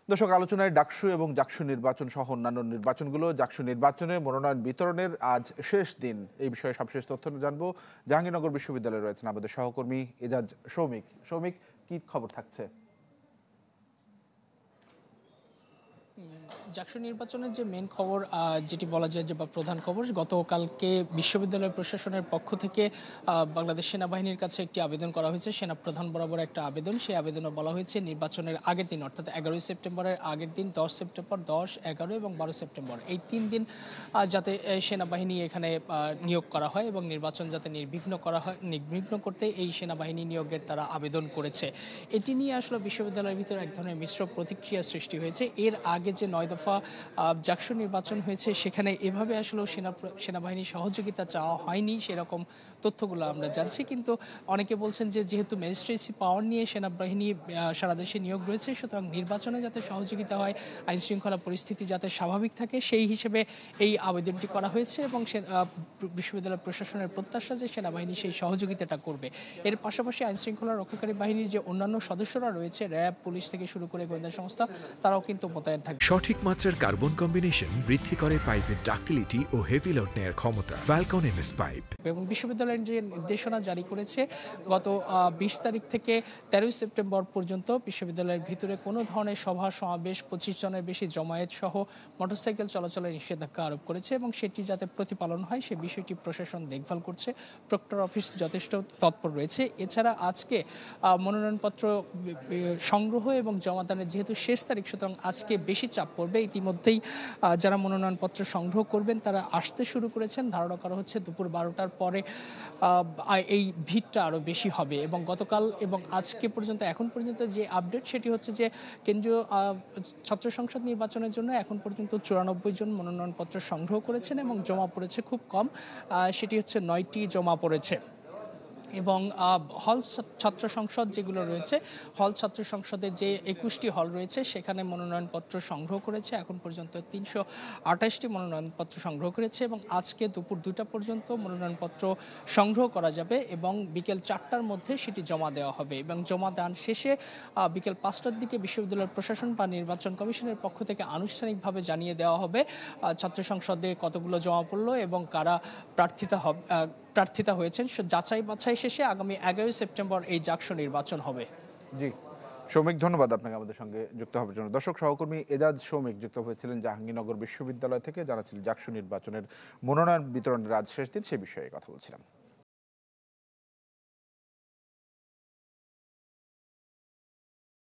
দর্শক, আলোচনায় ডাকসু এবং জাকসু নির্বাচন সহ অন্যান্য নির্বাচনগুলো। জাকসু নির্বাচনে মনোনয়ন বিতরণের আজ শেষ দিন। এই বিষয়ে সবশেষ তথ্য জানবো। জাহাঙ্গীরনগর বিশ্ববিদ্যালয়ে রয়েছেন আমাদের সহকর্মী এজাজ সৌমিক। সৌমিক, কি খবর থাকছে? জাকসু নির্বাচনের যে মেন খবর, যেটি বলা যায় যে বা প্রধান খবর, গতকালকে বিশ্ববিদ্যালয় প্রশাসনের পক্ষ থেকে বাংলাদেশ সেনাবাহিনীর কাছে একটি আবেদন করা হয়েছে। সেনা প্রধান বরাবর একটা আবেদন, সেই আবেদনে বলা হয়েছে নির্বাচনের আগের দিন অর্থাৎ 11ই সেপ্টেম্বরের আগের দিন 10 সেপ্টেম্বর, 10, 11 এবং 12 সেপ্টেম্বর এই 3 দিন যাতে সেনাবাহিনী এখানে নিয়োগ করা হয় এবং নির্বাচন যাতে নির্বিঘ্ন করা হয়, নির্বিঘ্ন করতে এই সেনাবাহিনী নিয়োগের তারা আবেদন করেছে। এটি নিয়ে আসলে বিশ্ববিদ্যালয়ের ভিতরে এক ধরনের মিশ্র প্রতিক্রিয়া সৃষ্টি হয়েছে। এর আগে যে 9 দফা জাকসু নির্বাচন হয়েছে সেখানে এভাবে আসলে সেনাবাহিনীর সহযোগিতা চাওয়া হয়নি, সেরকম তথ্যগুলো আমরা জানছি। কিন্তু অনেকে বলছেন যে যেহেতু ম্যাজিস্ট্রেসি পাওয়ার নিয়ে সেনাবাহিনী সারা দেশে নিয়োগ রয়েছে, সুতরাং নির্বাচনে যাতে সহযোগিতা হয়, আইন শৃঙ্খলা পরিস্থিতি যাতে স্বাভাবিক থাকে, সেই হিসেবে এই আবেদনটি করা হয়েছে এবং বিশ্ববিদ্যালয় প্রশাসনের প্রত্যাশা যে সেনাবাহিনী সেই সহযোগিতাটা করবে। এর পাশাপাশি আইন শৃঙ্খলা রক্ষাকারী বাহিনীর যে অন্যান্য সদস্যরা রয়েছে, র্যাব, পুলিশ থেকে শুরু করে গোয়েন্দা সংস্থা, তারাও কিন্তু মোতায়েন থাকবে। সঠিক মাত্রার কার্বন কম্বিনেশন বৃদ্ধি করে পাইপের ডাক্টিলিটি ও হেভি লোড নেয়ার ক্ষমতা। Falcon MS pipe. এবং বিশ্ববিদ্যালয়ের যে নির্দেশনা জারি করেছে গত 20 তারিখ থেকে 13 সেপ্টেম্বর পর্যন্ত বিশ্ববিদ্যালয়ের ভিতরে কোনো ধরনের সভা সমাবেশ, 25 জনের বেশি জমায়েত সহ মোটরসাইকেল চলাচলের নিষেধাজ্ঞা আরোপ করেছে এবং সেটি যাতে প্রতিপালন হয় সে বিষয়টি প্রশাসন দেখভাল করছে। প্রক্টর অফিস যথেষ্ট তৎপর রয়েছে। এছাড়া আজকে মনোনয়নপত্র সংগ্রহ এবং জমাদানের যেহেতু শেষ তারিখ, সুতরাং আজকে বেশি চাপ পড়বে। ইতিমধ্যেই যারা মনোনয়নপত্র সংগ্রহ করবেন তারা আসতে শুরু করেছেন। ধারণা করা হচ্ছে দুপুর 12টার পরে এই ভিড়টা আরও বেশি হবে। এবং গতকাল এবং আজকে পর্যন্ত এখন পর্যন্ত যে আপডেট সেটি হচ্ছে যে কেন্দ্রীয় ছাত্র সংসদ নির্বাচনের জন্য এখন পর্যন্ত 94 জন মনোনয়নপত্র সংগ্রহ করেছেন এবং জমা পড়েছে খুব কম, সেটি হচ্ছে 9টি জমা পড়েছে। এবং হল ছাত্র সংসদ যেগুলো রয়েছে, হল ছাত্র সংসদে যে 21টি হল রয়েছে সেখানে মনোনয়নপত্র সংগ্রহ করেছে এখন পর্যন্ত 328টি মনোনয়নপত্র সংগ্রহ করেছে এবং আজকে দুপুর 2টা পর্যন্ত মনোনয়নপত্র সংগ্রহ করা যাবে এবং বিকেল 4টার মধ্যে সেটি জমা দেওয়া হবে। এবং জমা দান শেষে বিকেল 5টার দিকে বিশ্ববিদ্যালয় প্রশাসন বা নির্বাচন কমিশনের পক্ষ থেকে আনুষ্ঠানিকভাবে জানিয়ে দেওয়া হবে ছাত্র সংসদে কতগুলো জমা পড়লো এবং কারা প্রার্থিতা হয়েছেন। যাচাই বাছাই শেষে আগামী 11 সেপ্টেম্বর এই জাকসু নির্বাচন হবে। জি সৌমিক, ধন্যবাদ আপনাকে আমাদের সঙ্গে যুক্ত হওয়ার জন্য। দর্শক, সহকর্মী এজাজ সৌমিক যুক্ত হয়েছিলেন জাহাঙ্গীরনগর বিশ্ববিদ্যালয় থেকে, জানাচ্ছিলেন জাকসু নির্বাচনের মনোনয়ন বিতরণের আজ শেষ দিন, সে বিষয়ে কথা বলছিলাম।